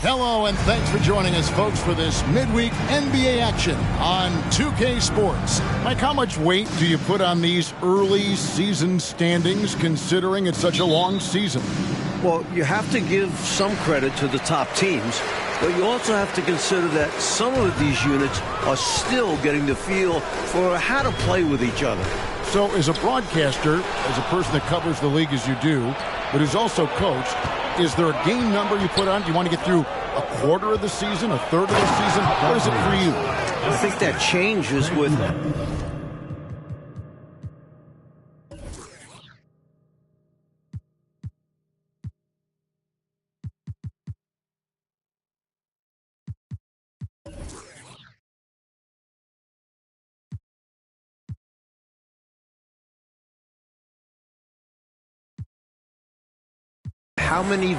Hello, and thanks for joining us, folks, for this midweek NBA action on 2K Sports. Mike, how much weight do you put on these early season standings, considering it's such a long season? Well, you have to give some credit to the top teams, but you also have to consider that some of these units are still getting the feel for how to play with each other. So as a broadcaster, as a person that covers the league as you do, but who's also coached, is there a game number you put on? Do you want to get through a quarter of the season, a third of the season? What is it for you? I think that changes with... how many...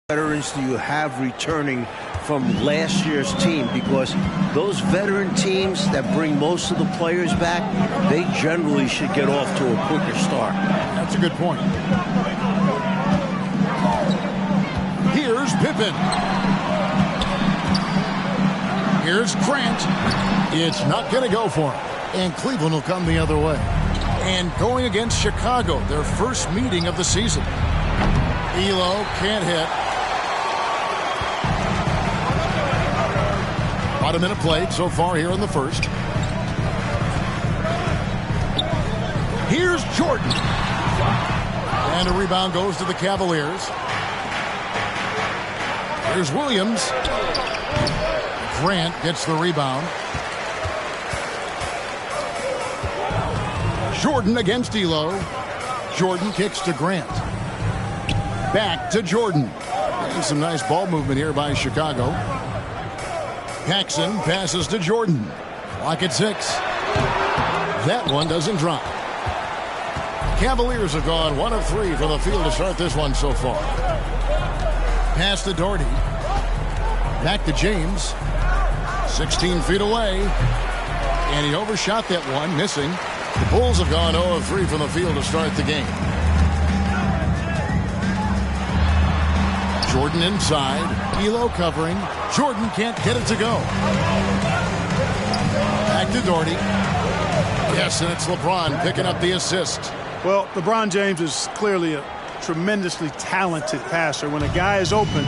veterans do you have returning from last year's team? Because those veteran teams that bring most of the players back, they generally should get off to a quicker start. That's a good point. Here's Pippen. Here's Grant. It's not going to go for him. And Cleveland will come the other way. And going against Chicago, their first meeting of the season. Elo can't hit. About a minute played so far here in the first. Here's Jordan. And a rebound goes to the Cavaliers. Here's Williams. Grant gets the rebound. Jordan against Elo. Jordan kicks to Grant. Back to Jordan. And some nice ball movement here by Chicago. Paxson passes to Jordan. Clock at 6. That one doesn't drop. Cavaliers have gone 1 of 3 from the field to start this one so far. Pass to Doherty. Back to James. 16 feet away. And he overshot that one, missing. The Bulls have gone 0 of 3 from the field to start the game. Jordan inside. Elo covering. Jordan can't get it to go. Back to Doherty. Yes, and it's LeBron picking up the assist. Well, LeBron James is clearly a tremendously talented passer. When a guy is open,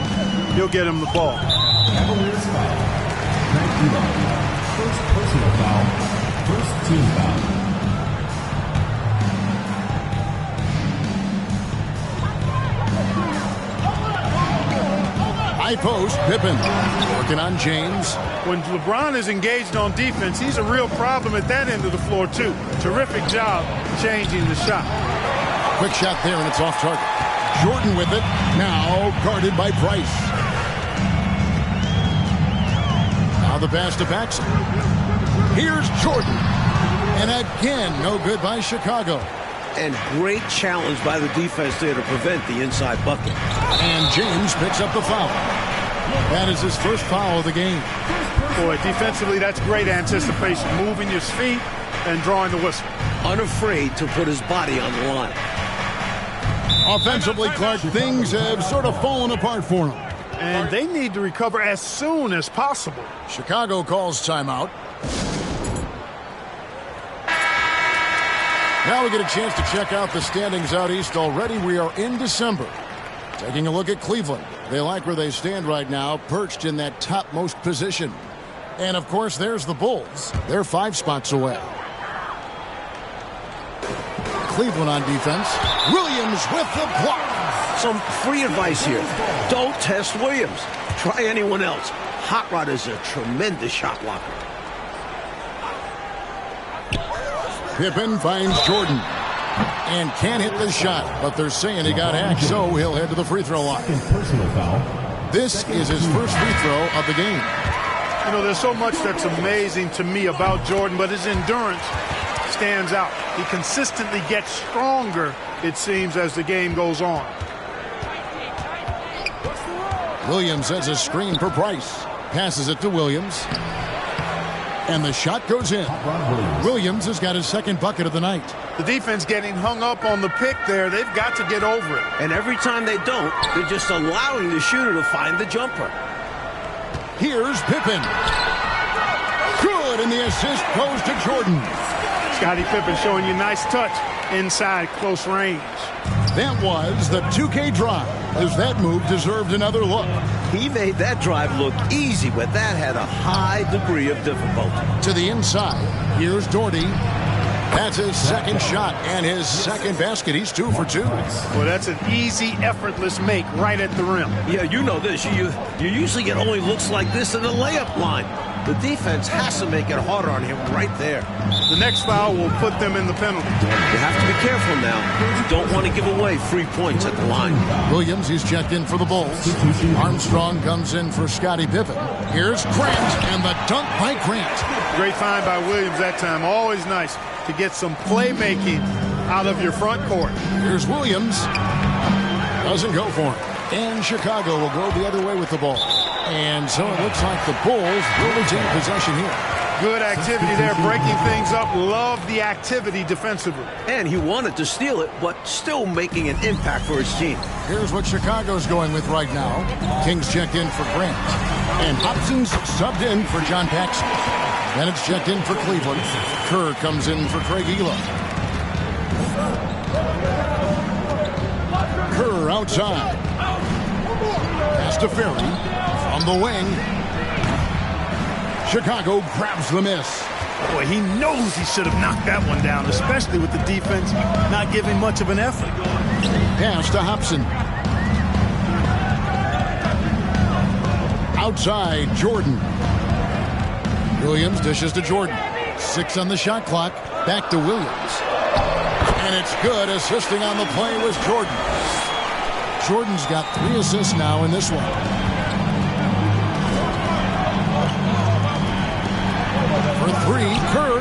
he'll get him the ball. Cavaliers foul. First personal foul. First team foul. High post, Pippen working on James. When LeBron is engaged on defense, he's a real problem at that end of the floor, too. Terrific job changing the shot. Quick shot there, and it's off target. Jordan with it, now guarded by Price. Now the pass to Paxson. Here's Jordan. And again, no good by Chicago. And great challenge by the defense there to prevent the inside bucket. And James picks up the foul. That is his first foul of the game. Boy, defensively, that's great anticipation. Moving your feet and drawing the whistle. Unafraid to put his body on the line. Offensively, Clark, things have sort of fallen apart for him. And they need to recover as soon as possible. Chicago calls timeout. Now we get a chance to check out the standings out east already. We are in December. Taking a look at Cleveland. They like where they stand right now, perched in that topmost position. And, of course, there's the Bulls. They're 5 spots away. Cleveland on defense. Williams with the block. Some free advice here. Don't test Williams. Try anyone else. Hot Rod is a tremendous shot blocker. Pippen finds Jordan and can't hit the shot, but they're saying he got hacked, so he'll head to the free throw line. Second personal foul. This is his first free throw of the game. You know, there's so much that's amazing to me about Jordan, but his endurance stands out. He consistently gets stronger, it seems, as the game goes on. Williams has a screen for Price. Passes it to Williams. And the shot goes in. Williams has got his second bucket of the night. The defense getting hung up on the pick there. They've got to get over it. And every time they don't, they're just allowing the shooter to find the jumper. Here's Pippen. Good, and the assist goes to Jordan. Scottie Pippen showing you nice touch inside close range. That was the 2K drive, as that move deserved another look. He made that drive look easy, but that had a high degree of difficulty. To the inside, here's Doherty. That's his second shot and his second basket. He's 2 for 2. Well, that's an easy, effortless make right at the rim. Yeah, you know this. You usually get only looks like this in the layup line. The defense has to make it harder on him right there. The next foul will put them in the penalty. You have to be careful now. You don't want to give away free points at the line. Williams, he's checked in for the Bulls. Armstrong comes in for Scottie Pippen. Here's Grant, and the dunk by Grant. Great find by Williams that time. Always nice to get some playmaking out of your front court. Here's Williams. Doesn't go for it. And Chicago will go the other way with the ball. And so it looks like the Bulls will retain possession here. Good activity there, breaking things up. Love the activity defensively. And he wanted to steal it, but still making an impact for his team. Here's what Chicago's going with right now. Kings checked in for Grant. And Hobson's subbed in for John Paxson. Then it's checked in for Cleveland. Kerr comes in for Craig Elam. Kerr outside. Pass to Ferry from the wing. Chicago grabs the miss. Boy, he knows he should have knocked that one down, especially with the defense not giving much of an effort. Pass to Hobson. Outside, Jordan. Williams dishes to Jordan. 6 on the shot clock. Back to Williams. And it's good. Assisting on the play was Jordan. Jordan's got 3 assists now in this one. For 3, Kerr.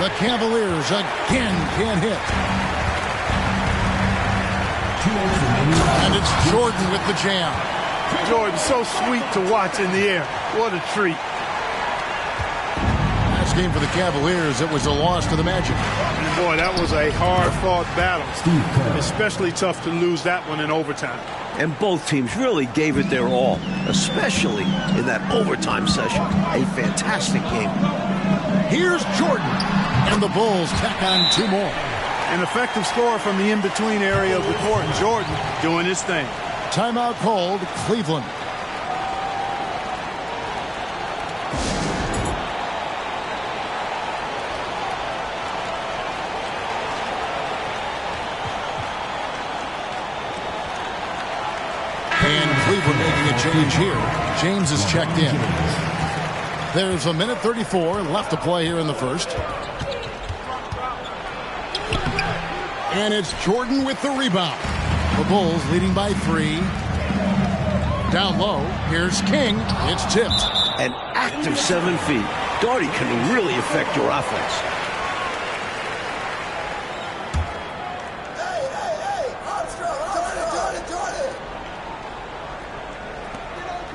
The Cavaliers again can't hit. And it's Jordan with the jam. Jordan, so sweet to watch in the air. What a treat. Last game for the Cavaliers, it was a loss to the Magic. And boy, that was a hard-fought battle. Especially tough to lose that one in overtime. And both teams really gave it their all, especially in that overtime session. A fantastic game. Here's Jordan. And the Bulls tack on 2 more. An effective scorer from the in-between area of the court. And Jordan doing his thing. Timeout called, Cleveland. And Cleveland making a change here. James is checked in. There's 1:34 left to play here in the first. And it's Jordan with the rebound. The Bulls leading by 3. Down low, here's King. It's tipped. An active 7 feet. Doherty can really affect your offense.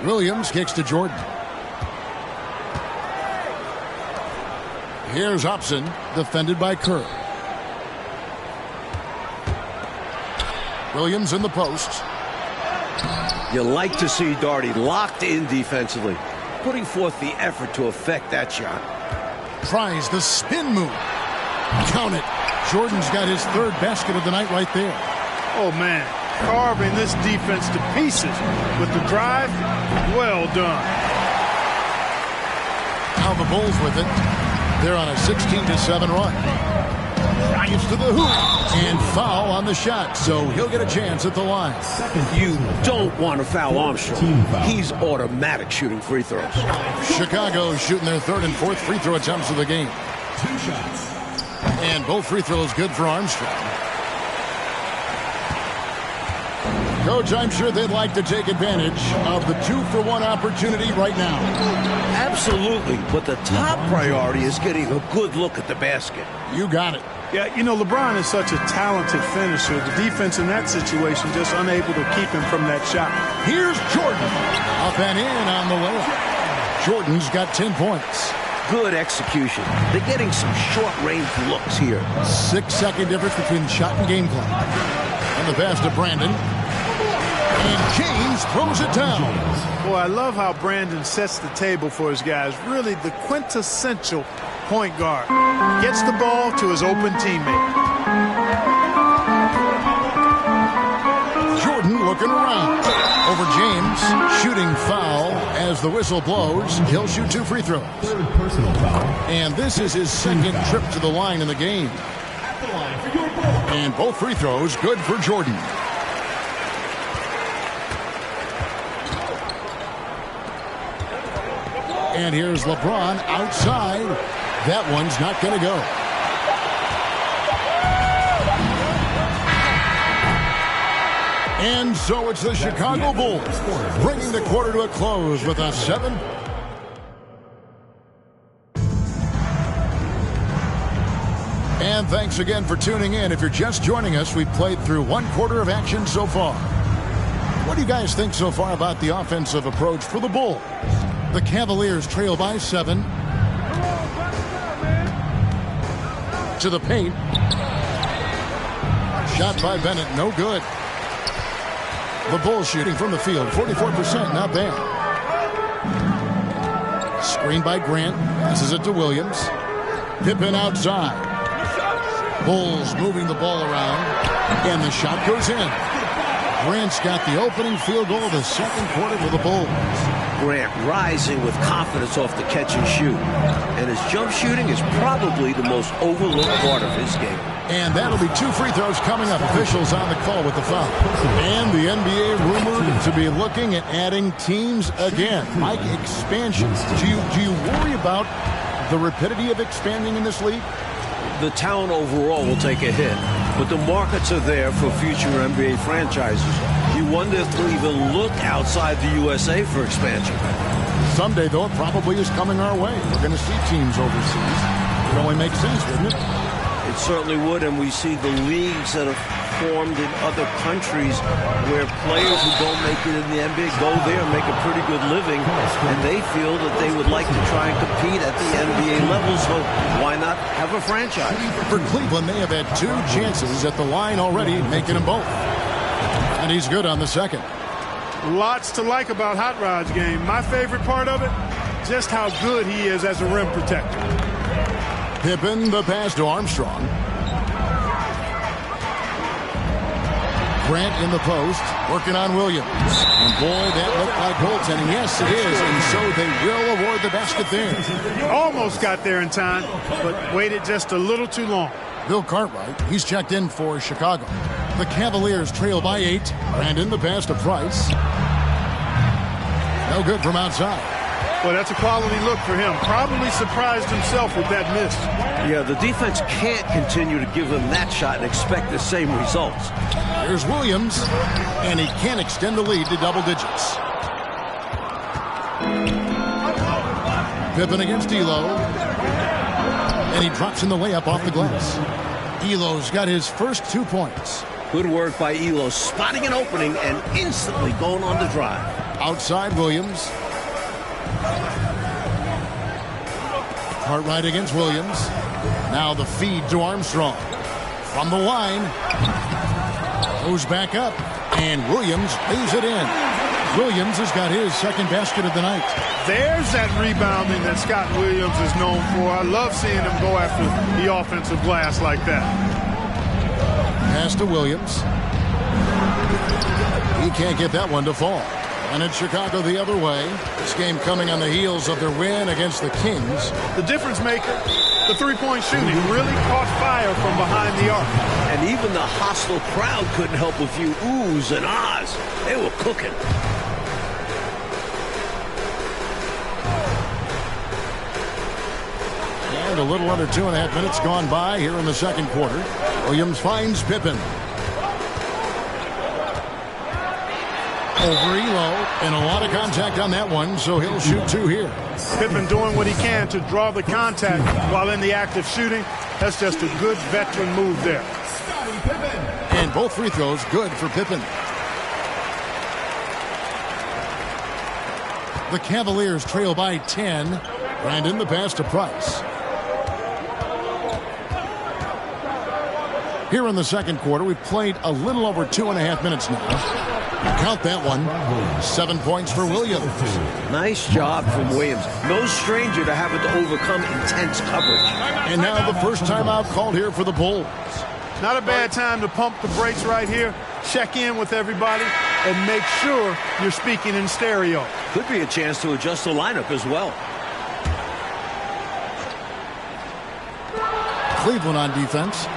Williams kicks to Jordan. Here's Hobson, defended by Kerr. Williams in the post. You like to see Doherty locked in defensively, putting forth the effort to affect that shot. Tries the spin move. Count it. Jordan's got his 3rd basket of the night right there. Oh, man. Carving this defense to pieces with the drive. Well done. Now the Bulls with it. They're on a 16-7 run. Drives to the hoop. And foul on the shot, so he'll get a chance at the line. You don't want to foul Armstrong. He's automatic shooting free throws. Chicago shooting their 3rd and 4th free throw attempts of the game. 2 shots. And both free throws good for Armstrong. Coach, I'm sure they'd like to take advantage of the 2-for-1 opportunity right now. Absolutely, but the top priority is getting a good look at the basket. You got it. Yeah, you know, LeBron is such a talented finisher. The defense in that situation just unable to keep him from that shot. Here's Jordan. Up and in on the layup. Jordan's got 10 points. Good execution. They're getting some short-range looks here. 6-second difference between shot and game clock. And the pass to Brandon. And James throws it down. Boy, I love how Brandon sets the table for his guys. Really the quintessential point guard. Gets the ball to his open teammate. Jordan looking around. Over James. Shooting foul as the whistle blows. He'll shoot 2 free throws. Third personal foul. And this is his second trip to the line in the game. At the line for your ball. And both free throws good for Jordan. And here's LeBron outside. That one's not going to go. And so it's the Chicago Bulls bringing the quarter to a close with a 7. And thanks again for tuning in. If you're just joining us, we've played through 1 quarter of action so far. What do you guys think so far about the offensive approach for the Bulls? The Cavaliers trail by 7. To the paint. Shot by Bennett, no good. The Bulls shooting from the field, 44%, not bad. Screen by Grant, passes it to Williams. Pippen outside. Bulls moving the ball around, and the shot goes in. Grant's got the opening field goal of the second quarter for the Bulls. Grant rising with confidence off the catch and shoot. And his jump shooting is probably the most overlooked part of his game. And that'll be 2 free throws coming up. Officials on the call with the foul. And the NBA rumored to be looking at adding teams again. Mike, expansion. Do you worry about the rapidity of expanding in this league? The town overall will take a hit, but the markets are there for future NBA franchises. You wonder if they'll even look outside the USA for expansion. Someday, though, it probably is coming our way. We're going to see teams overseas. It only makes sense, wouldn't it? It certainly would, and we see the leagues that have formed in other countries where players who don't make it in the NBA go there and make a pretty good living, and they feel that they would like to try and compete at the NBA level, so why not have a franchise? For Cleveland, they have had 2 chances at the line already, making them both. And he's good on the second. Lots to like about Hot Rod's game. My favorite part of it, just how good he is as a rim protector. Pippen, the pass to Armstrong. Grant in the post, working on Williams. And boy, that looked like goaltending. Yes, it is. And so they will award the basket there. Almost got there in time, but waited just a little too long. Bill Cartwright, he's checked in for Chicago. The Cavaliers trail by 8. Brandon, the pass to Price. No good from outside. Well, that's a quality look for him. Probably surprised himself with that miss. Yeah, the defense can't continue to give him that shot and expect the same results. Here's Williams, and he can't extend the lead to double digits. Pippen against Elo, and he drops in the layup off the glass. Elo's got his first 2 points. Good work by Elo, spotting an opening and instantly going on the drive. Outside Williams. Cartwright against Williams. Now the feed to Armstrong. From the line. Goes back up. And Williams lays it in. Williams has got his second basket of the night. There's that rebounding that Scott Williams is known for. I love seeing him go after the offensive glass like that. Pass to Williams. He can't get that one to fall. And it's Chicago the other way. This game coming on the heels of their win against the Kings. The difference maker, the three-point shooting, really caught fire from behind the arc. And even the hostile crowd couldn't help a few oohs and ahs. They were cooking. And and a little under 2.5 minutes gone by here in the second quarter. Williams finds Pippen. Over Elo, and a lot of contact on that one, so he'll shoot 2 here. Pippen doing what he can to draw the contact while in the act of shooting. That's just a good veteran move there. And both free throws good for Pippen. The Cavaliers trail by 10. Brandon, the pass to Price. Here in the second quarter, we've played a little over 2.5 minutes now. Count that one. 7 points for Williams. Nice job from Williams. No stranger to having to overcome intense coverage. And now the first timeout called here for the Bulls. Not a bad time to pump the brakes right here. Check in with everybody and make sure you're speaking in stereo. Could be a chance to adjust the lineup as well. Cleveland on defense.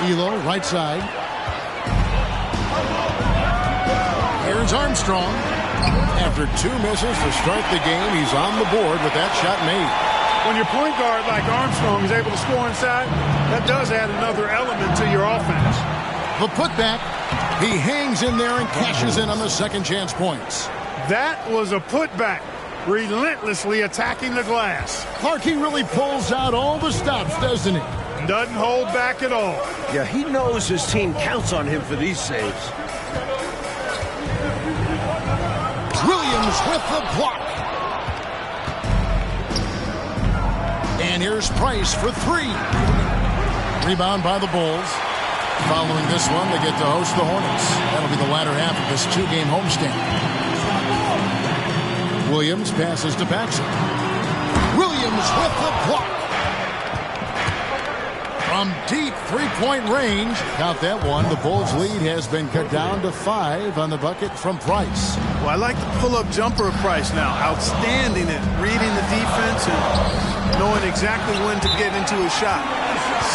Elo, right side. Here's Armstrong. After 2 misses to start the game, he's on the board with that shot made. When your point guard like Armstrong is able to score inside, that does add another element to your offense. The putback. He hangs in there and cashes in on the second chance points. That was a putback. Relentlessly attacking the glass. Clarke really pulls out all the stops, doesn't he? Doesn't hold back at all. Yeah, he knows his team counts on him for these saves. Williams with the block. And here's Price for 3. Rebound by the Bulls. Following this one, they get to host the Hornets. That'll be the latter half of this 2-game homestand. Williams passes to Paxson. Williams with the block. From deep 3-point range. Count that one. The Bulls' lead has been cut down to 5 on the bucket from Price. Well, I like the pull-up jumper of Price now. Outstanding at reading the defense and knowing exactly when to get into a shot.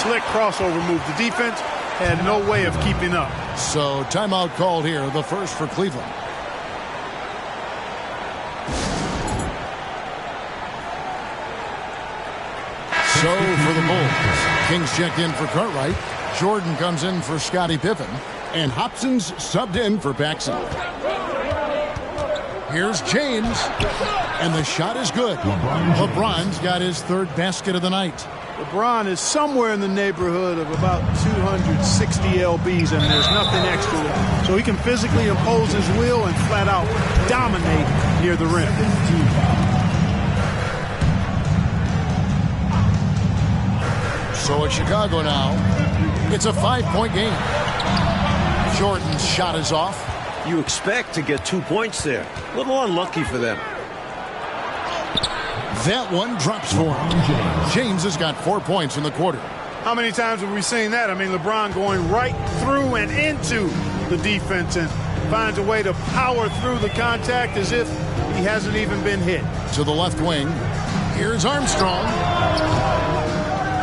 Slick crossover move. The defense had no way of keeping up. So timeout called here, the first for Cleveland. So for the Bulls, Kings checked in for Cartwright. Jordan comes in for Scottie Pippen. And Hobson's subbed in for Paxson. Here's James. And the shot is good. LeBron's got his 3rd basket of the night. LeBron is somewhere in the neighborhood of about 260 lbs, and there's nothing extra there. So he can physically impose his will and flat out dominate near the rim. So it's Chicago now. It's a 5-point game. Jordan's shot is off. You expect to get 2 points there. A little unlucky for them. That one drops for him. James has got 4 points in the quarter. How many times have we seen that? I mean, LeBron going right through and into the defense and finds a way to power through the contact as if he hasn't even been hit. To the left wing. Here's Armstrong.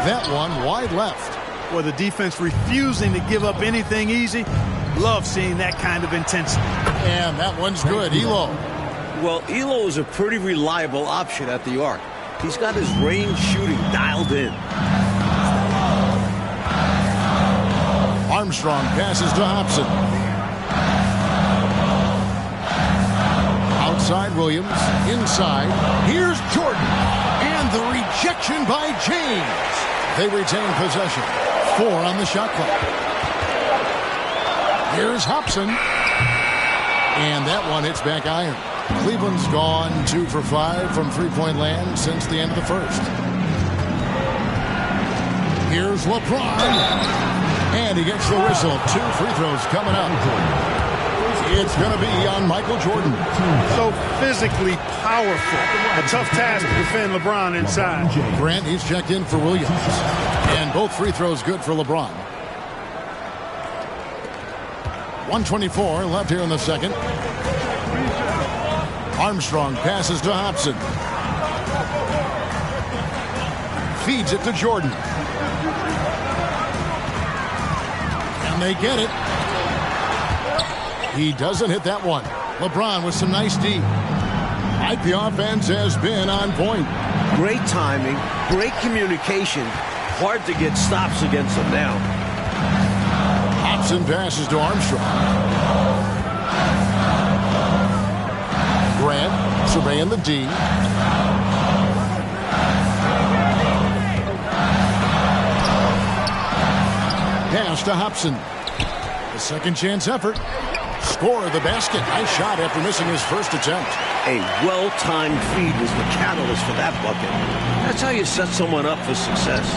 That one wide left. Boy, the defense refusing to give up anything easy. Love seeing that kind of intensity. And that one's good. Elo. Well, Elo is a pretty reliable option at the arc. He's got his range shooting dialed in. Armstrong passes to Hobson. Outside Williams. Inside. Here's Jordan. And the rejection by James. They retain possession. 4 on the shot clock. Here's Hobson. And that one hits back iron. Cleveland's gone 2 for 5 from 3-point land since the end of the first. Here's LeBron. And he gets the whistle. 2 free throws coming up. It's going to be on Michael Jordan. So physically powerful. A tough task to defend LeBron inside. Grant, he's checked in for Williams. And both free throws good for LeBron. 1:24 left here in the second. Armstrong passes to Hobson. Feeds it to Jordan. And they get it. He doesn't hit that one. LeBron with some nice D. Tonight, the offense has been on point. Great timing, great communication. Hard to get stops against them now. Hobson passes to Armstrong. Grant surveying the D. Pass to Hobson. A second chance effort. Score of the basket. Nice shot after missing his first attempt. A well-timed feed was the catalyst for that bucket. That's how you set someone up for success.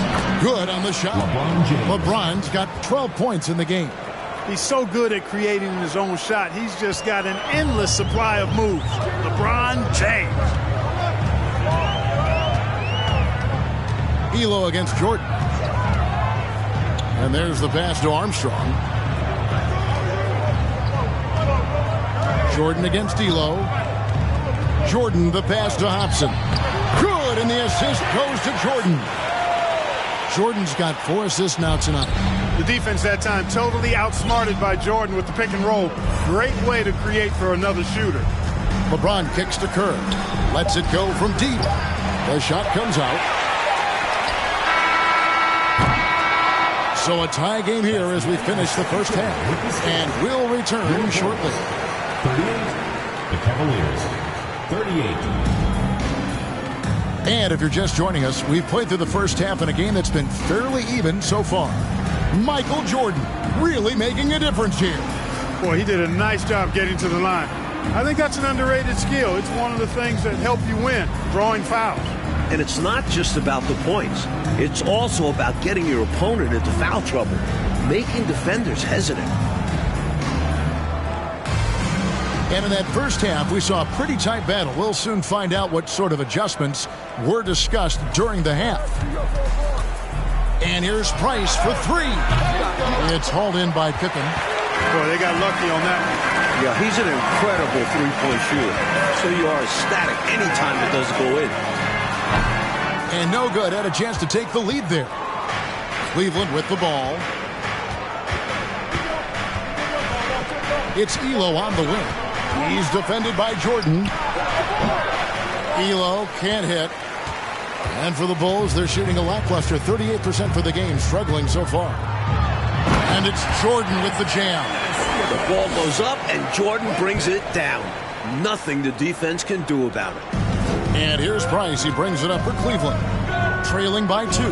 Good on the shot. LeBron James. LeBron's got 12 points in the game. He's so good at creating his own shot. He's just got an endless supply of moves. LeBron James. Elo against Jordan. And there's the pass to Armstrong. Jordan against Elo. Jordan, the pass to Hobson. Good, and the assist goes to Jordan. Jordan's got 4 assists now tonight. The defense that time totally outsmarted by Jordan with the pick and roll. Great way to create for another shooter. LeBron kicks to Kerr. Lets it go from deep. The shot comes out. So a tie game here as we finish the first half. And we'll return shortly. 38. The Cavaliers. 38. And if you're just joining us, we've played through the first half in a game that's been fairly even so far. Michael Jordan really making a difference here. Boy, he did a nice job getting to the line. I think that's an underrated skill. It's one of the things that help you win, drawing fouls. And it's not just about the points. It's also about getting your opponent into foul trouble, making defenders hesitant. And in that first half, we saw a pretty tight battle. We'll soon find out what sort of adjustments were discussed during the half. And here's Price for 3. It's hauled in by Pippen. Boy, they got lucky on that one. Yeah, he's an incredible three-point shooter. So you are ecstatic anytime it doesn't go in. And no good. Had a chance to take the lead there. Cleveland with the ball. It's Elo on the wing. He's defended by Jordan. Elo can't hit. And for the Bulls, they're shooting a lackluster 38% for the game, struggling so far. And it's Jordan with the jam. The ball goes up, and Jordan brings it down. Nothing the defense can do about it. And here's Price. He brings it up for Cleveland. Trailing by 2.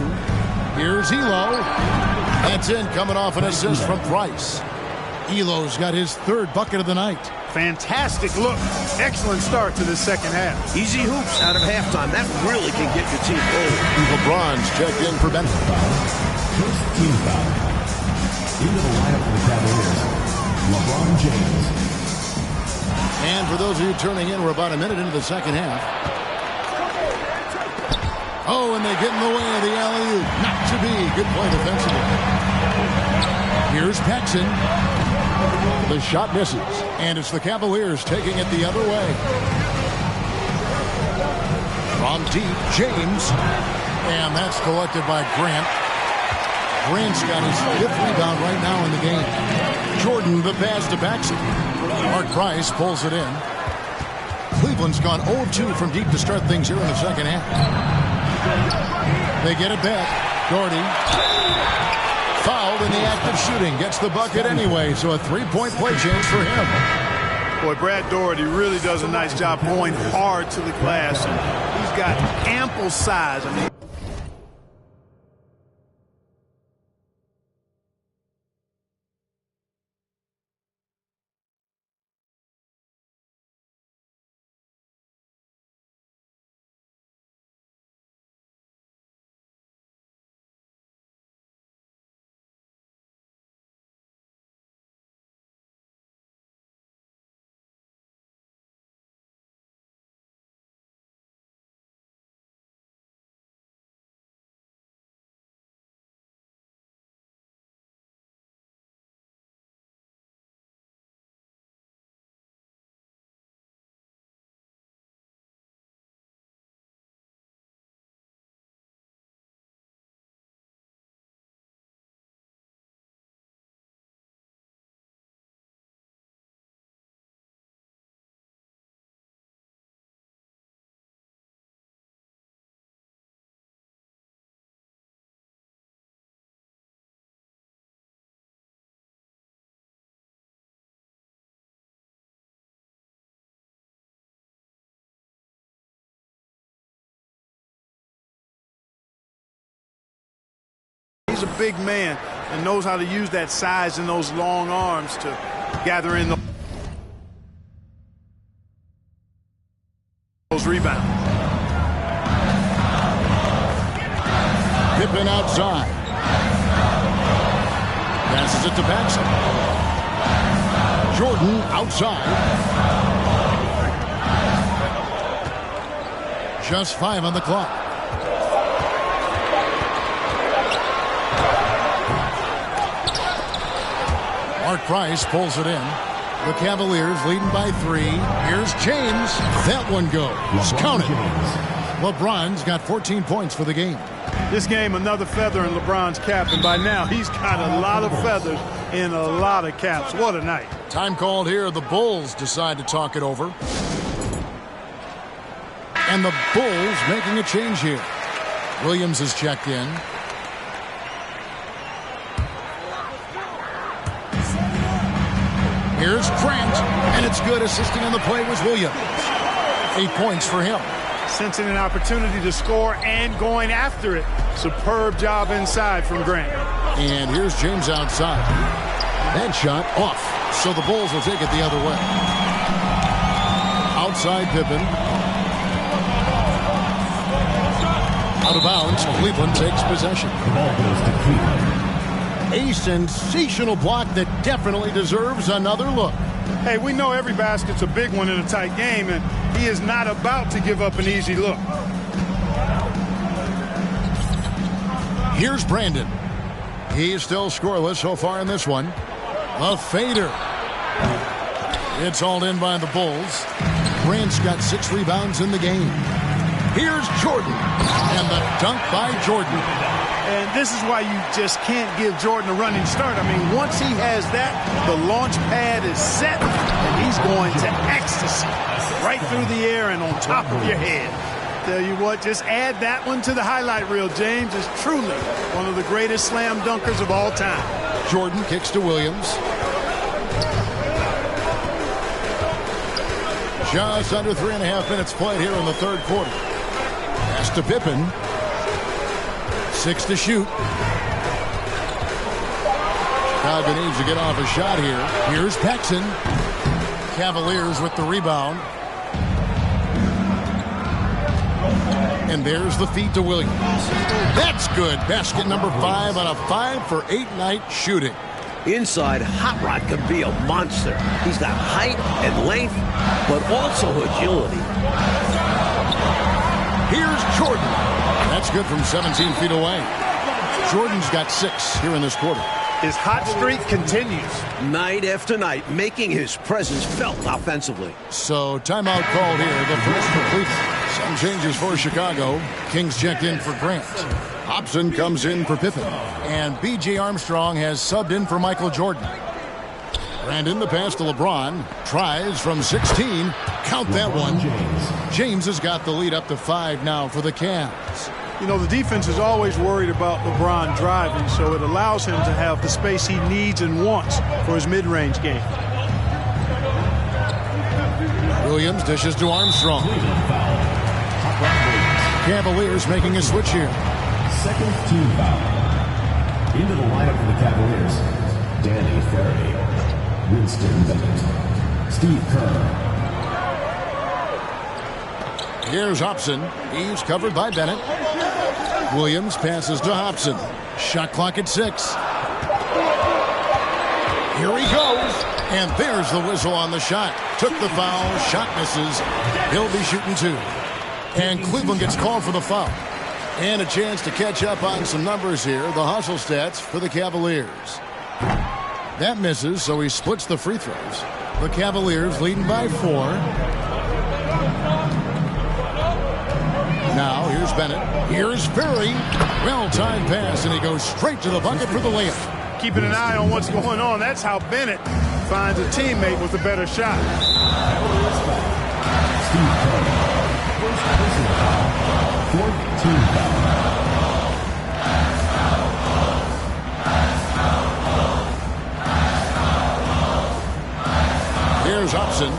Here's Elo. That's in, coming off an assist from Price. Elo's got his 3rd bucket of the night. Fantastic look. Excellent start to the second half. Easy hoops out of halftime. That really can get your team going. LeBron's checked in for Benton. First team foul. Into the lineup for the Cavaliers. LeBron James. And for those of you turning in, we're about a minute into the second half. Oh, and they get in the way of the alley-oop. Not to be. Good play defensively. Here's Paxson. The shot misses. And it's the Cavaliers taking it the other way. From deep, James. And that's collected by Grant. Grant's got his 5th rebound right now in the game. Jordan, the pass to Paxson. Mark Price pulls it in. Cleveland's gone 0-2 from deep to start things here in the second half. They get it back. Doherty. Fouled in the act of shooting. Gets the bucket anyway, so a 3-point play chance for him. Boy, Brad Doherty really does a nice job going hard to the glass. And he's got ample size. I mean, He's a big man and knows how to use that size and those long arms to gather in those rebounds. Pippen outside. Passes it to Paxson. Jordan outside. Just 5 on the clock. Mark Price pulls it in. The Cavaliers leading by 3. Here's James. That one goes. Count it. LeBron's got 14 points for the game. This game, another feather in LeBron's cap, and by now he's got a lot of feathers in a lot of caps. What a night. Time called here. The Bulls decide to talk it over. And the Bulls making a change here. Williams is checked in. Here's Grant, and it's good. Assisting on the play was Williams. 8 points for him. Sensing an opportunity to score and going after it. Superb job inside from Grant. And here's James outside. That shot off. So the Bulls will take it the other way. Outside Pippen. Out of bounds. Cleveland takes possession. The ball goes to Cleveland. A sensational block that definitely deserves another look. Hey, we know every basket's a big one in a tight game, and he is not about to give up an easy look. Here's Brandon. He's still scoreless so far in this one. A fader. It's hauled in by the Bulls. Grant's got 6 rebounds in the game. Here's Jordan. And the dunk by Jordan. And this is why you just can't give Jordan a running start. I mean, once he has that, the launch pad is set, and he's going to ecstasy. Right through the air and on top of your head. Tell you what, just add that one to the highlight reel. James is truly one of the greatest slam dunkers of all time. Jordan kicks to Williams. Just under 3.5 minutes played here in the third quarter. Pass to Pippen. 6 to shoot. Chicago needs to get off a shot here. Here's Paxson. Cavaliers with the rebound. And there's the feed to Williams. That's good. Basket number 5 on a 5-for-8 night shooting. Inside, Hot Rod can be a monster. He's got height and length, but also agility. Here's Jordan. That's good from 17 feet away. Jordan's got 6 here in this quarter. His hot streak continues. Night after night, making his presence felt offensively. So timeout called here. The first for Cleveland. Some changes for Chicago. Kings checked in for Grant. Hobson comes in for Pippen. And B.J. Armstrong has subbed in for Michael Jordan. Brandon, the pass to LeBron. Tries from 16. Count that one. James has got the lead up to 5 now for the Cavs. You know, the defense is always worried about LeBron driving, so it allows him to have the space he needs and wants for his mid-range game. Williams dishes to Armstrong. Cavaliers making a switch here. Second team foul. Into the lineup for the Cavaliers. Danny Ferry. Winston Bennett. Steve Kerr. Here's Hobson. He's covered by Bennett. Williams passes to Hobson. Shot clock at 6. Here he goes. And there's the whistle on the shot. Took the foul. Shot misses. He'll be shooting 2. And Cleveland gets called for the foul. And a chance to catch up on some numbers here. The hustle stats for the Cavaliers. That misses, so he splits the free throws. The Cavaliers leading by 4. Now, here's Bennett. Here's Ferry. Well-timed pass, and he goes straight to the bucket for the layup. Keeping an eye on what's going on. That's how Bennett finds a teammate with a better shot. Steve Kerr. First personal foul. Fourth team foul. Here's Hobson.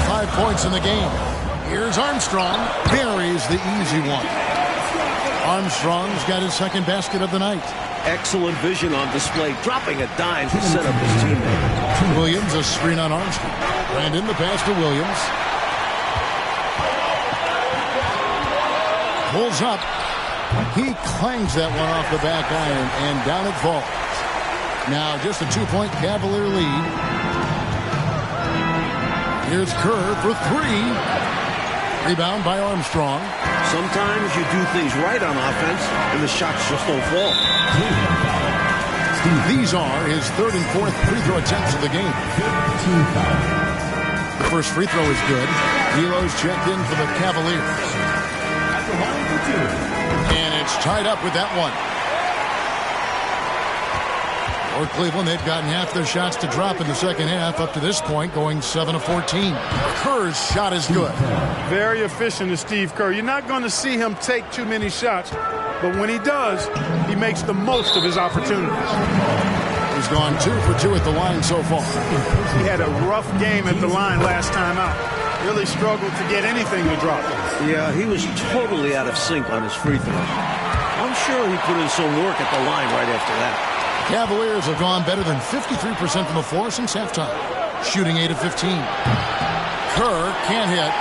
5 points in the game. Here's Armstrong. Buries the easy one. Armstrong's got his second basket of the night. Excellent vision on display, dropping a dime to set up his teammate. Williams, a screen on Armstrong. Brandon, the pass to Williams. Pulls up. He clangs that one off the back iron, and down it falls. Now just a 2-point Cavalier lead. Here's Kerr for three. Rebound by Armstrong. Sometimes you do things right on offense, and the shots just don't fall. These are his third and fourth free throw attempts of the game. The first free throw is good. D'Lo's checked in for the Cavaliers. And it's tied up with that one. For Cleveland, they've gotten half their shots to drop in the second half up to this point, going 7 of 14. Kerr's shot is good. Very efficient is Steve Kerr. You're not going to see him take too many shots, but when he does, he makes the most of his opportunities. He's gone 2 for 2 at the line so far. He had a rough game at the line last time out. Really struggled to get anything to drop. Yeah, he was totally out of sync on his free throws. I'm sure he put in some work at the line right after that. Cavaliers have gone better than 53% from the floor since halftime, shooting 8 of 15. Kerr can't hit.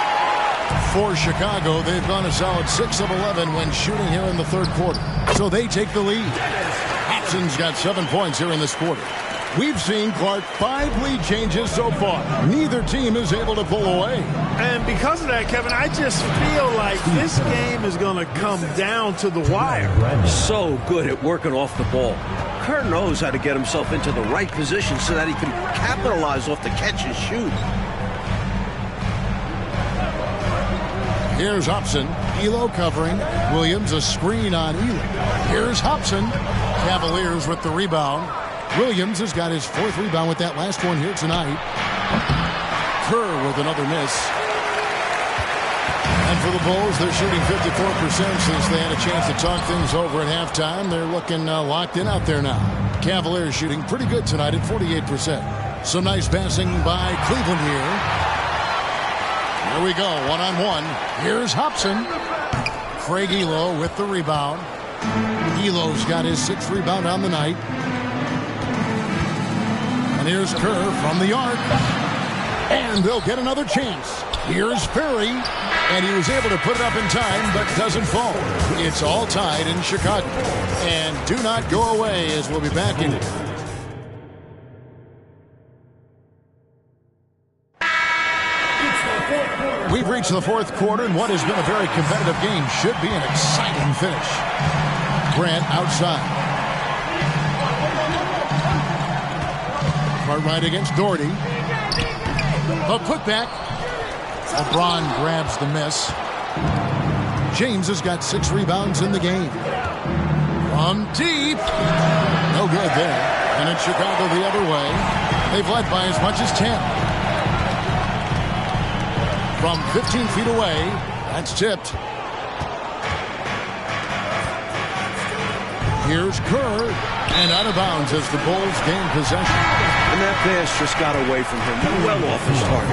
For Chicago, they've gone a solid 6 of 11 when shooting here in the third quarter. So they take the lead. Hobson's got 7 points here in this quarter. We've seen, Clark, 5 lead changes so far. Neither team is able to pull away. And because of that, Kevin, I just feel like this game is going to come down to the wire. So good at working off the ball. Kerr knows how to get himself into the right position so that he can capitalize off the catch and shoot. Here's Hobson. Elo covering. Williams a screen on Elo. Here's Hobson. Cavaliers with the rebound. Williams has got his 4th rebound with that last one here tonight. Kerr with another miss. And for the Bulls, they're shooting 54% since they had a chance to talk things over at halftime. They're looking locked in out there now. Cavaliers shooting pretty good tonight at 48%. Some nice passing by Cleveland here. Here we go, one-on-one. Here's Hobson. Craig Elo with the rebound. Elo's got his 6th rebound on the night. And here's Kerr from the arc. And they'll get another chance. Here's Ferry. And he was able to put it up in time, but doesn't fall. It's all tied in Chicago. And do not go away, as we'll be back in it. We've reached the fourth quarter, and what has been a very competitive game should be an exciting finish. Grant outside. Cartwright against Doherty. A putback. LeBron grabs the miss. James has got 6 rebounds in the game. From deep. No good there. And it's Chicago the other way. They've led by as much as 10. From 15 feet away, that's tipped. Here's Kerr, and out of bounds as the Bulls gain possession. And that pass just got away from him, well off his target.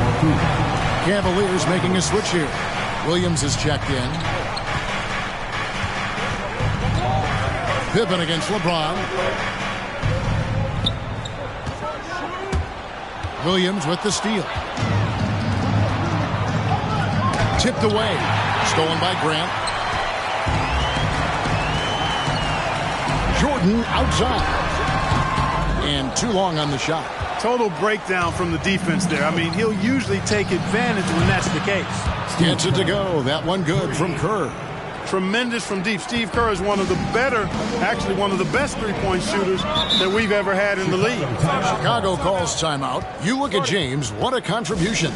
Cavaliers making a switch here. Williams is checked in. Pippen against LeBron. Williams with the steal. Tipped away. Stolen by Grant. Jordan outside. And too long on the shot. Total breakdown from the defense there. I mean, he'll usually take advantage when that's the case. Gets it to go. That one good from Kerr. Tremendous from deep. Steve Kerr is one of the better, actually one of the best three-point shooters that we've ever had in the league. Chicago calls timeout. You look at James. What a contribution.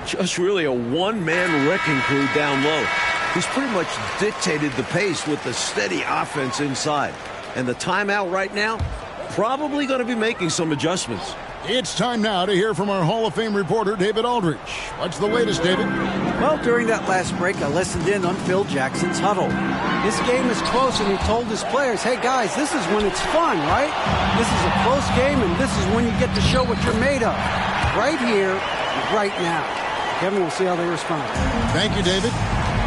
Just really a one-man wrecking crew down low. He's pretty much dictated the pace with the steady offense inside. And the timeout right now, probably going to be making some adjustments. It's time now to hear from our Hall of Fame reporter, David Aldridge. What's the latest, David? Well, during that last break, I listened in on Phil Jackson's huddle. This game is close, and he told his players, hey, guys, this is when it's fun, right? This is a close game, and this is when you get to show what you're made of. Right here, right now. Kevin, we'll see how they respond. Thank you, David.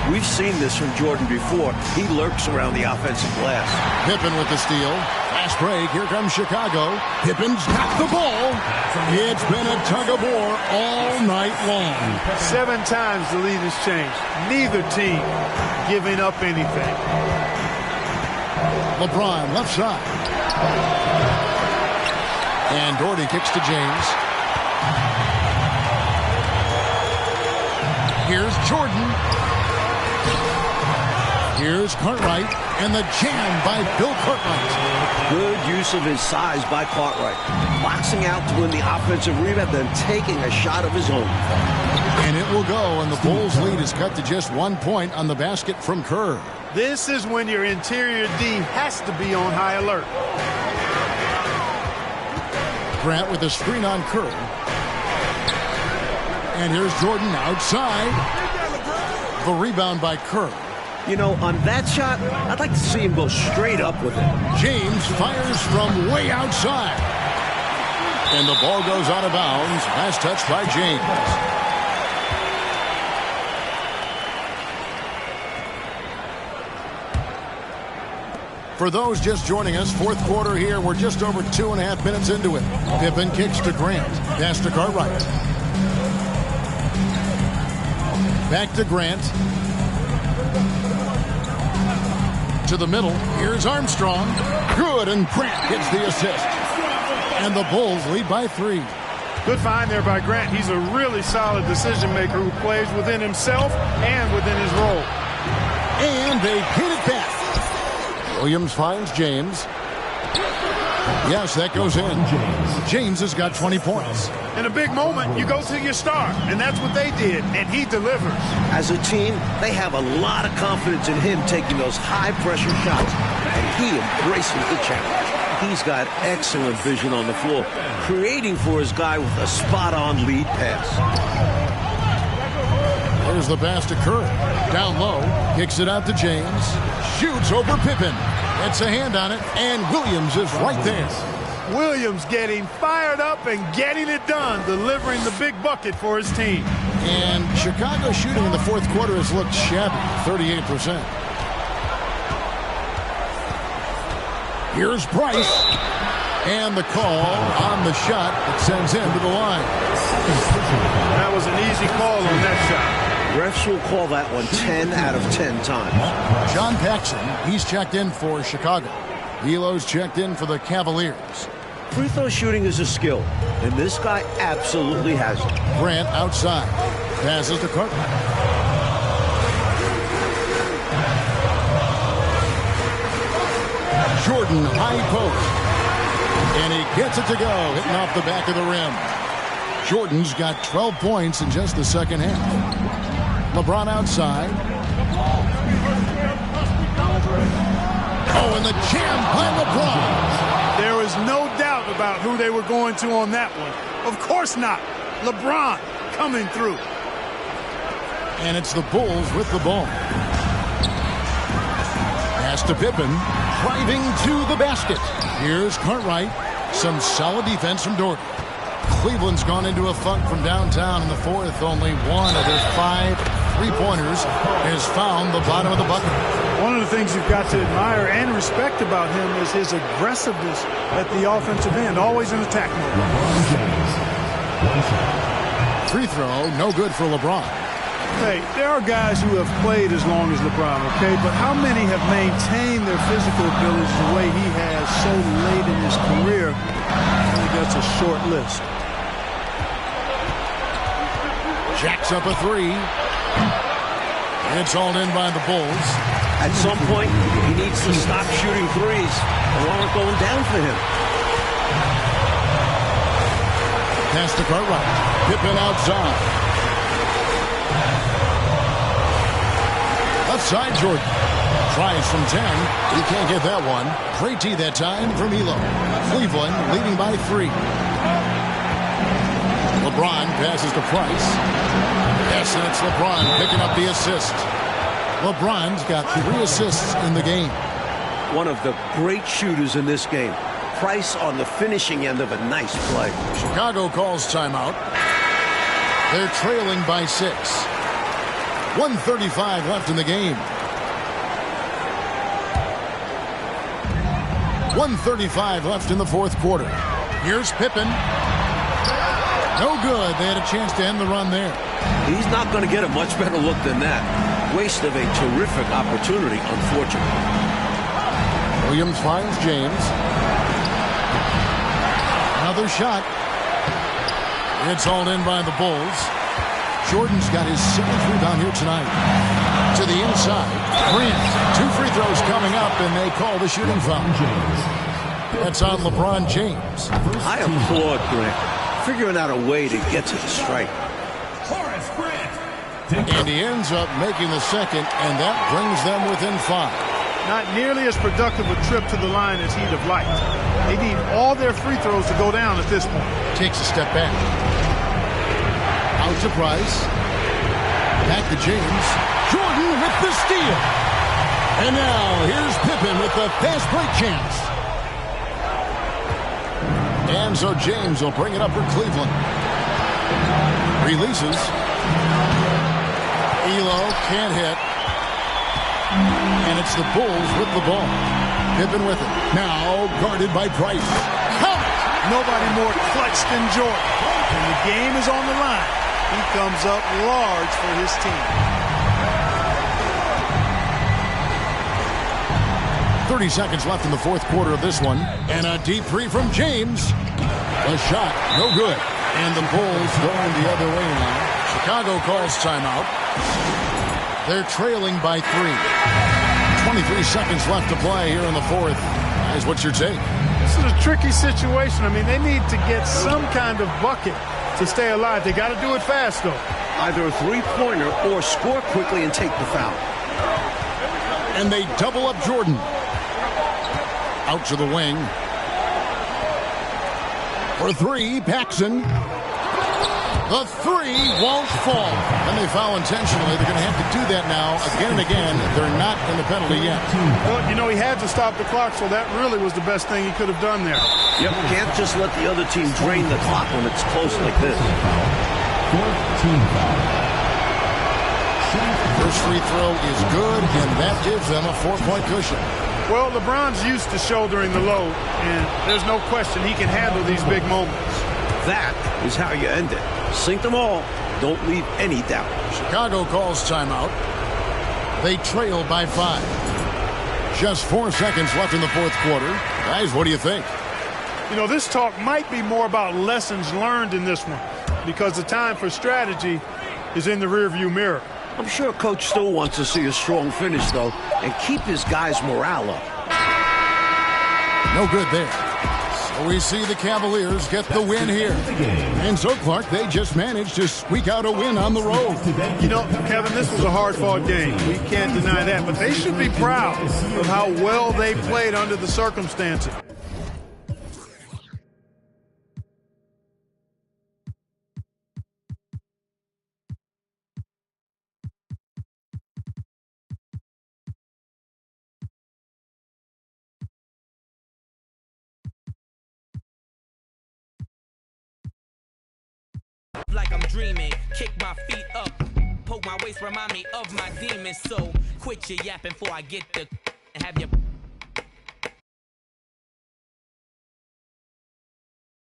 We've seen this from Jordan before. He lurks around the offensive glass. Pippen with the steal. Fast break. Here comes Chicago. Pippen's got the ball. It's been a tug-of-war all night long. 7 times the lead has changed. Neither team giving up anything. LeBron left side. And Doherty kicks to James. Here's Jordan. Here's Cartwright. And the jam by Bill Cartwright. Good use of his size by Cartwright. Boxing out to win the offensive rebound, then taking a shot of his own. And it will go, and the Bulls' lead is cut to just 1 point on the basket from Kerr. This is when your interior D has to be on high alert. Grant with a screen on Kerr. And here's Jordan outside. The rebound by Kerr. You know, on that shot, I'd like to see him go straight up with it. James fires from way outside. And the ball goes out of bounds. Last touch by James. For those just joining us, fourth quarter here. We're just over 2.5 minutes into it. Pippen kicks to Grant. Pass to Cartwright. Back to Grant. To the middle. Here's Armstrong. Good, and Grant gets the assist. And the Bulls lead by 3. Good find there by Grant. He's a really solid decision maker who plays within himself and within his role. And they pin it back. Williams finds James. Yes, that goes in. James has got 20 points. In a big moment, you go to your star, and that's what they did, and he delivers. As a team, they have a lot of confidence in him taking those high-pressure shots, and he embraces the challenge. He's got excellent vision on the floor, creating for his guy with a spot-on lead pass. There's the pass to Kerr. Down low, kicks it out to James. Shoots over Pippen. Gets a hand on it, and Williams is right there. Williams getting fired up and getting it done, delivering the big bucket for his team. And Chicago shooting in the fourth quarter has looked shabby, 38%. Here's Price. And the call on the shot that sends him to the line. That was an easy call on that shot. Refs will call that one 10 out of 10 times. John Paxson, he's checked in for Chicago. Helo's checked in for the Cavaliers. Free throw shooting is a skill, and this guy absolutely has it. Grant outside. Passes to Cartwright. Jordan high post. And he gets it to go, hitting off the back of the rim. Jordan's got 12 points in just the second half. LeBron outside. Oh, and the jam by LeBron. There was no doubt about who they were going to on that one. Of course not. LeBron coming through. And it's the Bulls with the ball. Pass to Pippen. Driving to the basket. Here's Cartwright. Some solid defense from Doherty. Cleveland's gone into a funk from downtown in the fourth. Only one of their 5 3-pointers has found the bottom of the bucket. One of the things you've got to admire and respect about him is his aggressiveness at the offensive end, always in attack mode. Free throw, no good for LeBron. Hey, there are guys who have played as long as LeBron, okay? But how many have maintained their physical abilities the way he has so late in his career? I think that's a short list. Jacks up a 3. And it's all in by the Bulls. At some point, he needs to stop shooting threes. The ball is going down for him. Pass to Cartwright. Pippen outside. Left side, Jordan. Tries from 10. He can't get that one. Great tee that time from Elo. Cleveland leading by 3. LeBron passes to Price. Yes, and it's LeBron picking up the assist. LeBron's got 3 assists in the game. One of the great shooters in this game. Price on the finishing end of a nice play. Chicago calls timeout. They're trailing by 6. 1:35 left in the game. 1:35 left in the fourth quarter. Here's Pippen. No good. They had a chance to end the run there. He's not going to get a much better look than that. Waste of a terrific opportunity, unfortunately. Williams finds James. Another shot. It's hauled in by the Bulls. Jordan's got his 7th rebound here tonight. To the inside. Grant. 2 free throws coming up, and they call the shooting foul. That's on LeBron James. I applaud Grant figuring out a way to get to the strike. And he ends up making the second, and that brings them within 5. Not nearly as productive a trip to the line as he'd have liked. They need all their free throws to go down at this point. Takes a step back. Out to Price. Back to James. Jordan with the steal. And now here's Pippen with the fast break chance. And so James will bring it up for Cleveland. Releases. Elo can't hit. And it's the Bulls with the ball. Pippen with it. Now guarded by Price. Count it! Nobody more clutch than Jordan. When the game is on the line, he comes up large for his team. 30 seconds left in the fourth quarter of this one. And a deep three from James. A shot, no good. And the Bulls going the other way now. Chicago calls timeout. They're trailing by 3. 23 seconds left to play here in the fourth. Guys, what's your take? This is a tricky situation. I mean, they need to get some kind of bucket to stay alive. They got to do it fast, though. Either a three-pointer or score quickly and take the foul. And they double up Jordan. Out to the wing. For 3, Paxson. The 3 won't fall. And they foul intentionally. They're going to have to do that now again and again. They're not in the penalty yet. Well, you know, he had to stop the clock, so that really was the best thing he could have done there. Yep, can't just let the other team drain the clock when it's close like this. 14 foul. First free throw is good, and that gives them a 4-point cushion. Well, LeBron's used to shouldering the load, and there's no question he can handle these big moments. That is how you end it. Sink them all. Don't leave any doubt. Chicago calls timeout. They trail by 5. Just 4 seconds left in the fourth quarter. Guys, what do you think? You know, this talk might be more about lessons learned in this one because the time for strategy is in the rearview mirror. I'm sure Coach still wants to see a strong finish, though, and keep his guys' morale up. No good there. So we see the Cavaliers get the win here. And so, Clark, they just managed to squeak out a win on the road. You know, Kevin, this was a hard-fought game. We can't deny that. But they should be proud of how well they played under the circumstances. Like I'm dreaming, kick my feet up, poke my waist, remind me of my demons. So quit your yapping before I get the and have your